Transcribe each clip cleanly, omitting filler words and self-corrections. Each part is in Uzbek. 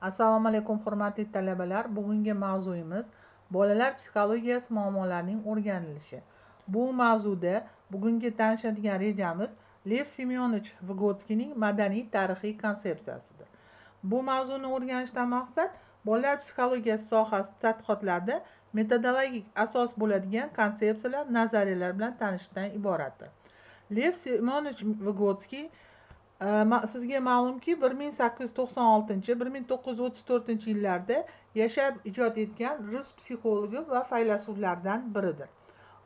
Assalomu alaykum hurmatli talabalar. Bugungi mavzuyimiz bolalar psixologiyasi muammolarining o'rganilishi. Bu mavzuda bugungi tanishadigan rejamiz Lev Semyonovich Vygotskyning madaniy tarixiy konsepsiyasidir. Bu mavzuni o'rganishdan maqsad bolalar psixologiyasi sohasida tadqiqotlarda metodologik asos bo'ladigan konsepsiyalar, nazariyalar bilan tanishishdan iboratdir. Lev Semyonovich Vygotsky sizga ma'lumki 1896-1934 yillarda yashab ijod etgan rus psixologi va faylasuflardan biridir.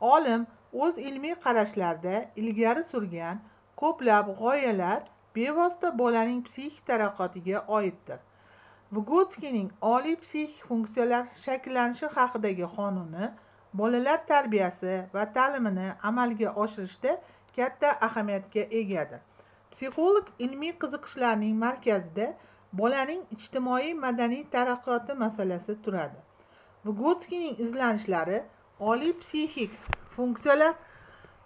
Olim o'z ilmiy qarashlarida ilgari surgan ko'plab g'oyalar bevosita bolaning psixik taraqqiyotiga oiddir. Vygotskyning oliy psixik funksiyalar shakllanishi haqidagi qonuni bolalar tarbiyasi va ta'limini amalga oshirishda katta ahamiyatga egadir. Psixolog ilmiy qiziqishlarning markazida bolaning ijtimoiy madaniy taraqqiyoti masalasi turadi. Vygotskyning izlanishlari oliy psixik funksiyalar,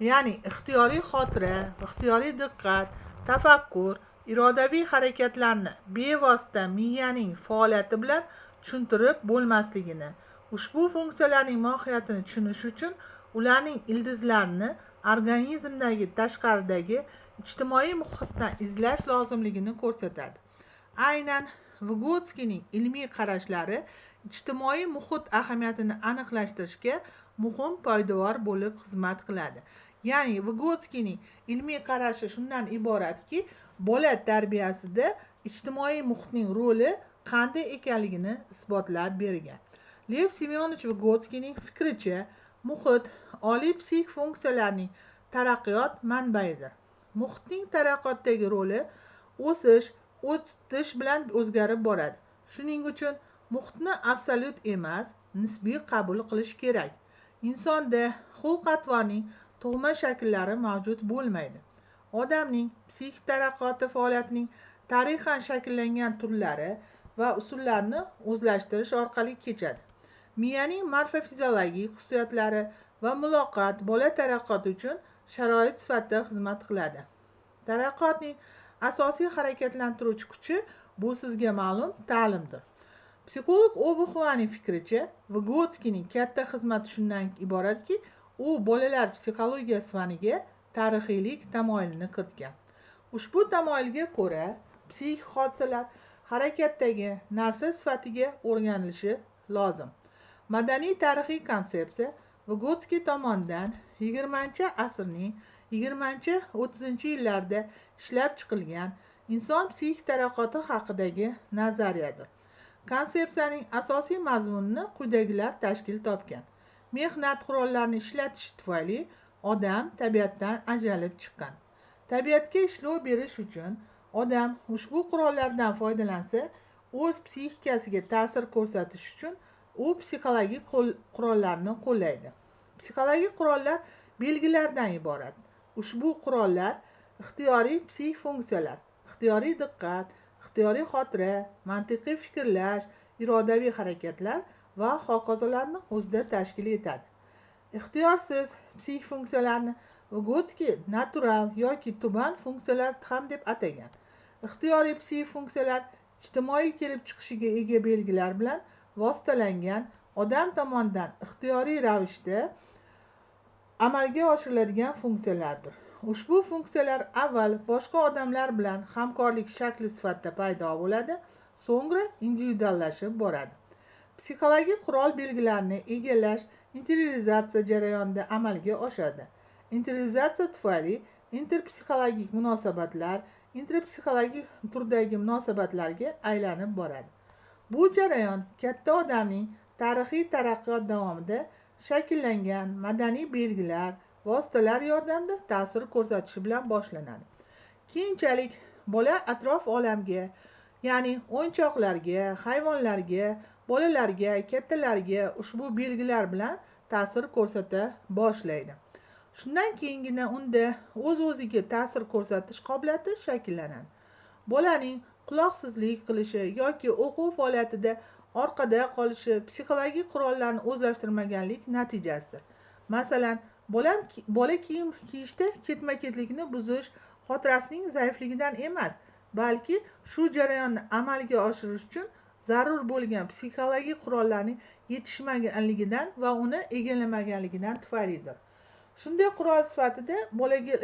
ya'ni ixtiyoriy xotira, ixtiyoriy diqqat, tafakkur, irodaviy harakatlarni bevosita miyaning faoliyati bilan tushuntirib bo'lmasligini, ushbu funksiyalarning mohiyatini tushunish uchun ularning ildizlarini organizmdagi tashqaridagi ijtimoiy muhitdan izlash lozimligini ko'rsatadi. Aynan Vygotskyning ilmiy qarashlari ijtimoiy muhit ahamiyatini aniqlashtirishga muhim poydevor bo'lib xizmat qiladi. Ya'ni Vygotskyning ilmiy qarashi shundan iboratki, bola tarbiyasida ijtimoiy muhitning roli qanday ekanligini isbotlab bergan. Lev Semyonovich Vygotskyning fikricha, muhit oliy psixik funksiyalarning taraqqiyot manbaidir. Muhitning taraqqiyotdagi roli o'sish, o'tish bilan o'zgarib boradi. Shuning uchun muhitni absolyut emas, nisbiy qabul qilish kerak. Insonda xulq-atvorning tug'ma shakllari mavjud bo'lmaydi. Odamning psixik taraqqiyoti faoliyatining tarixan shakllangan turlari va usullarini o'zlashtirish orqali kechadi. Miyaning morfofiziologik xususiyatlari va muloqot bola taraqqiyoti uchun sharoit sifatida xizmat qiladi. Taraqqiyotning asosiy harakatlantiruvchi kuchi bu sizga ma'lum ta'limdir. Psixolog Obuxvaning fikricha, Vygotskyning katta xizmati shundan iboratki, u bolalar psixologiyasi faniga tarixiylik tamoyilini kiritgan. Ushbu tamoyilga ko'ra, psixik hodisalar harakatdagi narsa sifatiga o'rganilishi lozim. Madaniy tarixiy konsepsiya Vygotsky tomonidan 20-asrning 20-30 yillarda ishlab chiqilgan inson psixik taraqqiyoti haqidagi nazariyadir. Konsepsiyaning asosiy mazmunini quyidagilar tashkil topgan. Mehnat qurollarini ishlatish tufayli odam tabiatdan ajralib chiqqan. Tabiatga ishlov berish uchun odam ushbu qurollardan foydalansa, o'z psixikasiga ta'sir ko'rsatish uchun u psixologik qurollarni qo'llaydi. Psixologik qurollar belgilardan iborat. Ushbu qurollar ixtiyoriy psixik funksiyalar, ixtiyoriy diqqat, ixtiyoriy xotira, mantiqiy fikrlash, irodaviy harakatlar va hokazolarni o'zida tashkil etadi. Ixtiyorsiz psixik funksiyalarni Vygotsky natural yoki tuban funksiyalar ham deb atagan. Ixtiyoriy psixik funksiyalar ijtimoiy kelib chiqishiga ega belgilar bilan vositalangan, odam tomonidan ixtiyoriy ravishda amalga oshiriladigan funksiyalardir. Ushbu funksiyalar avval boshqa odamlar bilan hamkorlik shakli sifatida paydo bo'ladi, so'ngra individuallashib boradi. Psixologik qurol belgilarini egallash interiorizatsiya jarayonida amalga oshadi. Interiorizatsiya tufayli interpsixologik munosabatlar interpsixologik turdagi munosabatlarga aylanib boradi. Bu jarayon katta odamning tarixiy taraqqiyot davomida shakllangan madaniy belgilar, vositalar yordamida ta'sir ko'rsatishi bilan boshlanadi. Keyinchalik bola atrof olamga, ya'ni o'yinchoqlarga, hayvonlarga, bolalarga, kattalarga ushbu belgilar bilan ta'sir ko'rsata boshlaydi. Shundan keyingina unda o'z-o'ziga ta'sir ko'rsatish qobiliyati shakllanadi. Bolaning quloqsizlik qilishi yoki o'quv faoliyatida orqada qolishi psixologik qurollarni o'zlashtirmaganlik natijasidir. Masalan, bola kiyim kiyishda ketma-ketlikni buzish xotirasining zaifligidan emas, balki shu jarayonni amalga oshirish uchun zarur bo'lgan psixologik qurollarning yetishmaganligidan va uni egallamaganligidan tufaylidir. Shunday qurol sifatida bolaga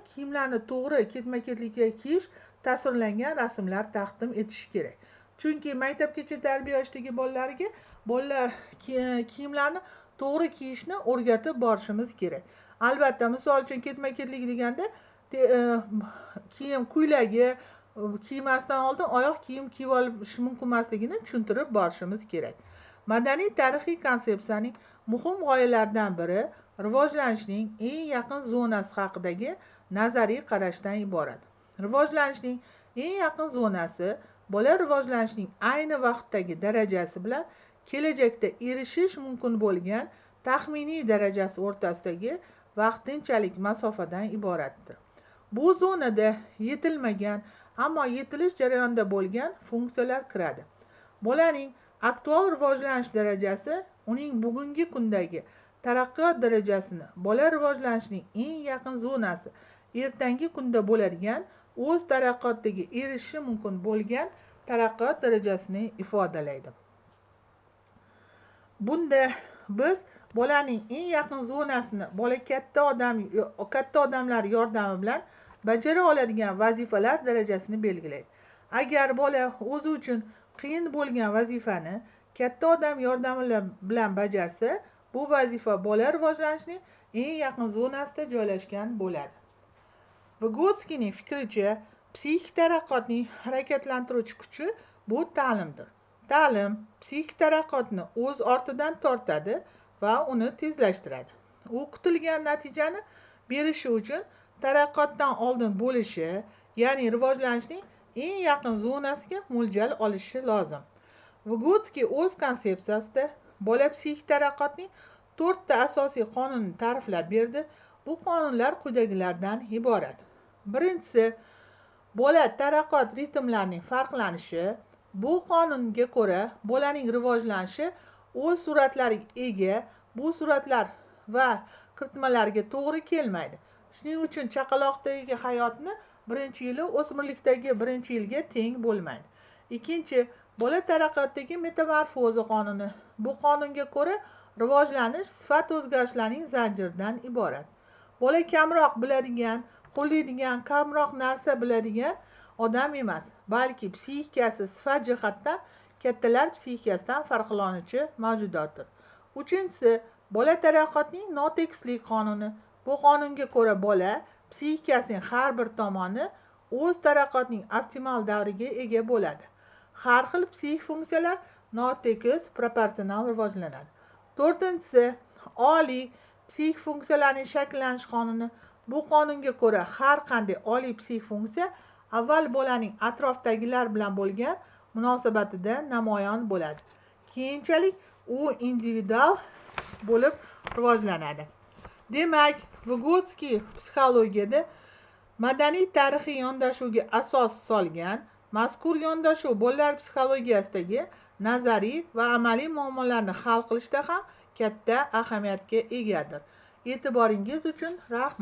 kiyimlarni to'g'ri ketma-ketlikka kiyish tasvirlangan rasmlar taqdim etish kerak. Chunki maktabgacha tarbiya yoshidagi bolalar kiyimlarni to'g'ri kiyishni o'rgatib borishimiz kerak. Albatta, misol uchun ketma-ketlik deganda kiyim ko'ylagi kiymasdan oldin oyoq kiyim kiyib olish mumkin emasligini tushuntirib borishimiz kerak. Madaniy tarixiy konsepsiyaning muhim g'oyalaridan biri rivojlanishning eng yaqin zonasi haqidagi nazariy qarashdan iborat. Rivojlanishning eng yaqin zonasi bola rivojlanishining ayni vaqtdagi darajasi bilan kelajakda erishish mumkin bo'lgan taxminiy darajasi o'rtasidagi vaqtinchalik masofadan iboratdir. Bu zonada yetilmagan, ammo yetilish jarayonida bo'lgan funksiyalar kiradi. Bolaning aktual rivojlanish darajasi uning bugungi kundagi taraqqiyot darajasini, bola rivojlanishining eng yaqin zonasi ertangi kunda bo'ladigan o'z taraqqiyotiga erishishi mumkin bo'lgan taraqqiyot darajasini ifodalaydi. Bunda biz bolaning eng yaqin zonasini bola katta odamlar yordami bilan bajara oladigan vazifalar darajasini belgilaydi. Agar bola o'zi uchun qiyin bo'lgan vazifani katta odam yordami bilan bajarsa, bu vazifa bola rivojlanishining eng yaqin zonasida joylashgan bo'ladi. Vygotskyning fikricha, psixik taraqqiyotning harakatlantiruvchi kuchi bu ta'limdir. Ta'lim psixik taraqqiyotni o'z ortidan tortadi va uni tezlashtiradi. U kutilgan natijani berishi uchun taraqqiyotdan oldin bo'lishi, ya'ni rivojlanishning eng yaqin zonasiga mo'ljal olishi lozim. Vygotsky o'z konsepsiyasida bola psixik taraqqiyotning 4 ta asosiy qonunini ta'riflab berdi. Bu qonunlar quyidagilardan iborat. Birinchisi, bola taraqqiyot ritmlarining farqlanishi. Bu qonunga ko'ra bolaning rivojlanishi o'z suratlariga ega, bu suratlar va kiritmalarga to'g'ri kelmaydi. Shuning uchun chaqaloqdagi hayotni birinchi yili o'smirlikdagi birinchi yilga teng bo'lmaydi. Ikkinchi, bola taraqqiyotdagi metamorfoza qonuni. Bu qonunga ko'ra rivojlanish sifat o'zgarishlarining zanjiridan iborat. Bola kamroq biladigan, qo'llaydigan, kamroq narsa biladigan odam emas, balki psixikasi sifat jihatdan kattalar psixikasidan farqlanuvchi mavjudotdir. Uchinchisi, bola taraqqiyotining notekislik qonuni. Bu qonunga ko'ra bola psixikasining har bir tomoni o'z taraqqiyotining optimal davriga ega bo'ladi. Har xil psixik funksiyalar notekis proporsional rivojlanadi. To'rtinchisi, oliy psixik funksiyalarning shakllanish qonuni. Bu qonunga ko'ra har qanday oliy psixik funksiya avval bolaning atrofdagilar bilan bo'lgan munosabatida namoyon bo'ladi. Keyinchalik u individual bo'lib rivojlanadi. Demak, Vygotsky psixologiyada madaniy tarixiy yondashuvga asos solgan. Mazkur yondashuv bolalar psixologiyasidagi nazariy va amaliy muammolarni hal qilishda ham katta ahamiyatga egadir. E'tiboringiz uchun rahmat.